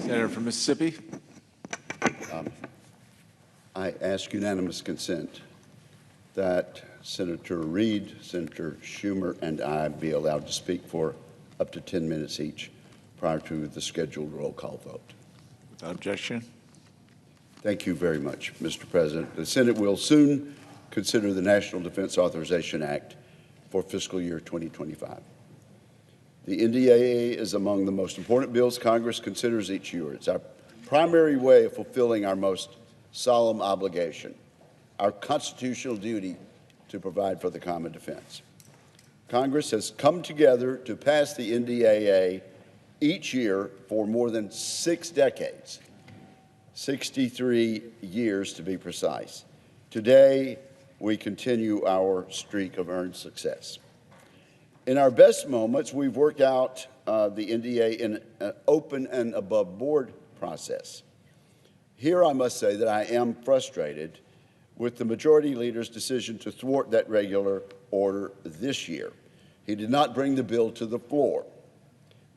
Senator from Mississippi. I ask unanimous consent that Senator Reid, Senator Schumer, and I be allowed to speak for up to 10 minutes each prior to the scheduled roll call vote. Without objection. Thank you very much, Mr. President. The Senate will soon consider the National Defense Authorization Act for fiscal year 2025. The NDAA is among the most important bills Congress considers each year. It's our primary way of fulfilling our most solemn obligation, our constitutional duty to provide for the common defense. Congress has come together to pass the NDAA each year for more than 6 decades, 63 years to be precise. Today, we continue our streak of earned success. In our best moments, we've worked out the NDA in an open and above board process. Here I must say that I am frustrated with the majority leader's decision to thwart that regular order this year. He did not bring the bill to the floor,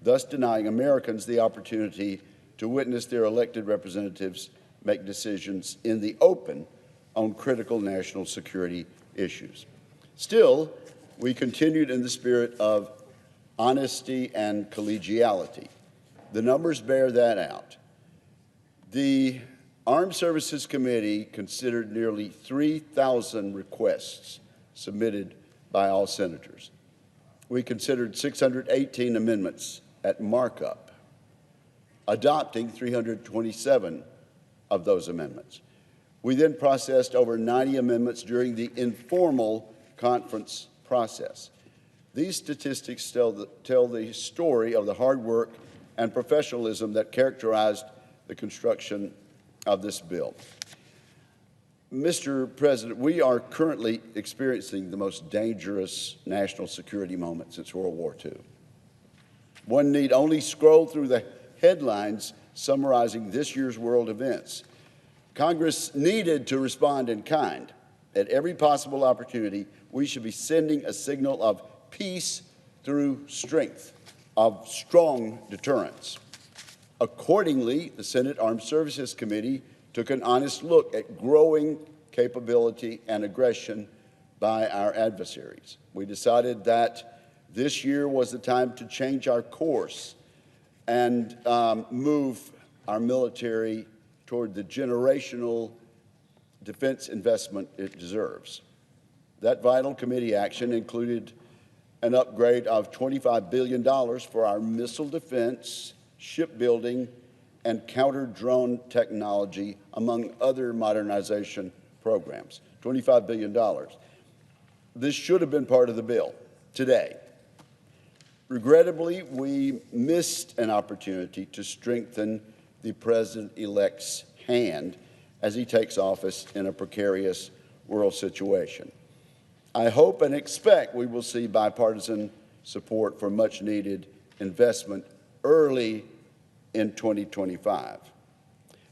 thus denying Americans the opportunity to witness their elected representatives make decisions in the open on critical national security issues. Still, we continued in the spirit of honesty and collegiality. The numbers bear that out. The Armed Services Committee considered nearly 3,000 requests submitted by all senators. We considered 618 amendments at markup, adopting 327 of those amendments. We then processed over 90 amendments during the informal conference process. These statistics tell the story of the hard work and professionalism that characterized the construction of this bill. Mr. President, we are currently experiencing the most dangerous national security moment since World War II. One need only scroll through the headlines summarizing this year's world events. Congress needed to respond in kind. At every possible opportunity, we should be sending a signal of peace through strength, of strong deterrence. Accordingly, the Senate Armed Services Committee took an honest look at growing capability and aggression by our adversaries. We decided that this year was the time to change our course and move our military toward the generational defense investment it deserves. That vital committee action included an upgrade of $25 billion for our missile defense, shipbuilding, and counter-drone technology, among other modernization programs. $25 billion. This should have been part of the bill today. Regrettably, we missed an opportunity to strengthen the president-elect's hand as he takes office in a precarious world situation. I hope and expect we will see bipartisan support for much-needed investment early in 2025.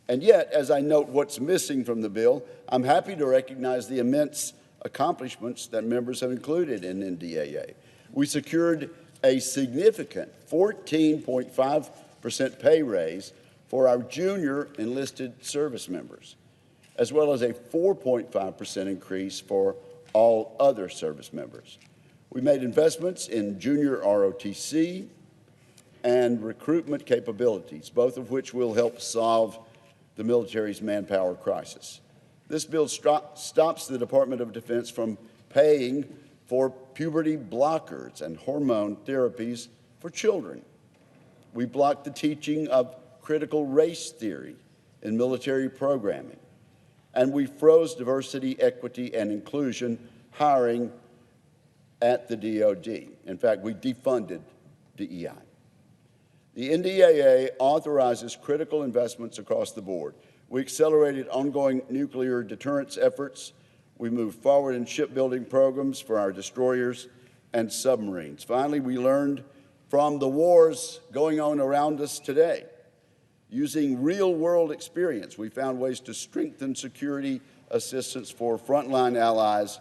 And yet, as I note what's missing from the bill, I'm happy to recognize the immense accomplishments that members have included in NDAA. We secured a significant 14.5% pay raise for our junior enlisted service members, as well as a 4.5% increase for all other service members. We made investments in junior ROTC and recruitment capabilities, both of which will help solve the military's manpower crisis. This bill stops the Department of Defense from paying for puberty blockers and hormone therapies for children. We blocked the teaching of critical race theory in military programming, and we froze diversity, equity, and inclusion hiring at the DoD. In fact, we defunded DEI. The NDAA authorizes critical investments across the board. We accelerated ongoing nuclear deterrence efforts. We moved forward in shipbuilding programs for our destroyers and submarines. Finally, we learned from the wars going on around us today. Using real-world experience, we found ways to strengthen security assistance for frontline allies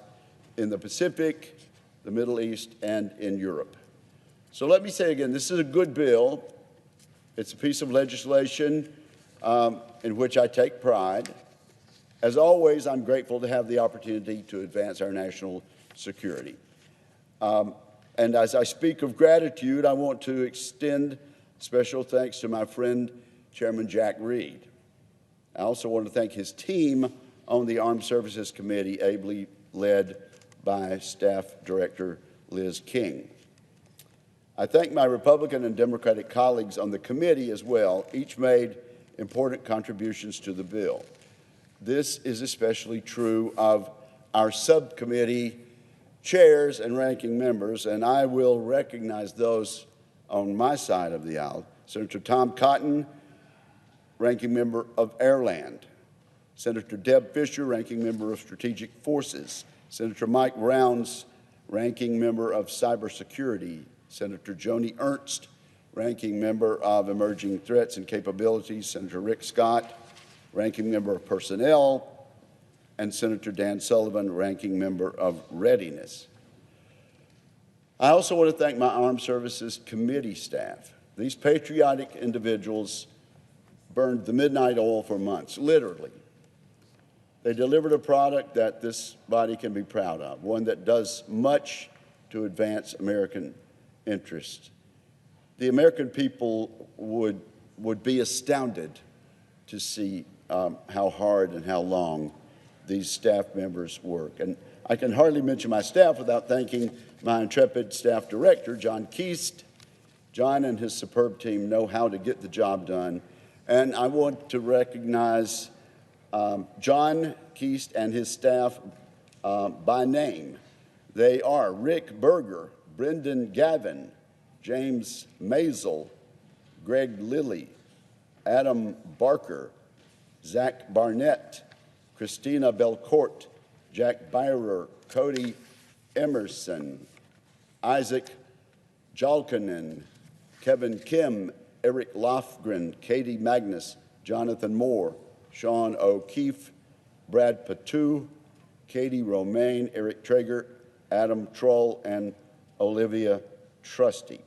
in the Pacific, the Middle East, and in Europe. So let me say again, this is a good bill. It's a piece of legislation in which I take pride. As always, I'm grateful to have the opportunity to advance our national security. And as I speak of gratitude, I want to extend special thanks to my friend, Chairman Jack Reed. I also want to thank his team on the Armed Services Committee, ably led by Staff Director Liz King. I thank my Republican and Democratic colleagues on the committee as well. Each made important contributions to the bill. This is especially true of our subcommittee chairs and ranking members, and I will recognize those on my side of the aisle. Senator Tom Cotton, ranking member of Airland. Senator Deb Fisher, ranking member of Strategic Forces. Senator Mike Rounds, ranking member of Cybersecurity. Senator Joni Ernst, ranking member of Emerging Threats and Capabilities. Senator Rick Scott, ranking member of Personnel. And Senator Dan Sullivan, ranking member of Readiness. I also want to thank my Armed Services Committee staff. These patriotic individuals burned the midnight oil for months, literally. They delivered a product that this body can be proud of, one that does much to advance American interests. The American people would be astounded to see how hard and how long these staff members work. And I can hardly mention my staff without thanking my intrepid staff director, John Keast. John and his superb team know how to get the job done. And I want to recognize John Keast and his staff by name. They are Rick Berger, Brendan Gavin, James Maisel, Greg Lilly, Adam Barker, Zach Barnett, Christina Belcourt, Jack Byrer, Cody Emerson, Isaac Jalkanen, Kevin Kim, Eric Lofgren, Katie Magnus, Jonathan Moore, Sean O'Keefe, Brad Patu, Katie Romaine, Eric Traeger, Adam Troll, and Olivia Trusty.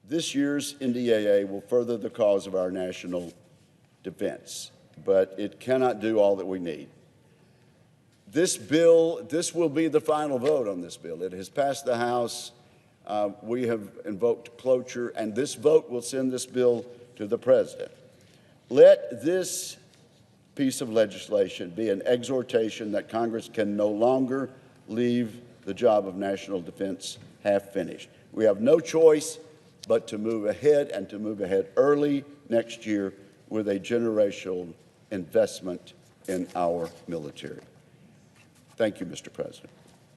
This year's NDAA will further the cause of our national defense, but it cannot do all that we need. This will be the final vote on this bill. It has passed the House. We have invoked cloture, and this vote will send this bill to the President. Let this piece of legislation be an exhortation that Congress can no longer leave the job of national defense half finished. We have no choice but to move ahead, and to move ahead early next year with a generational investment in our military. Thank you, Mr. President.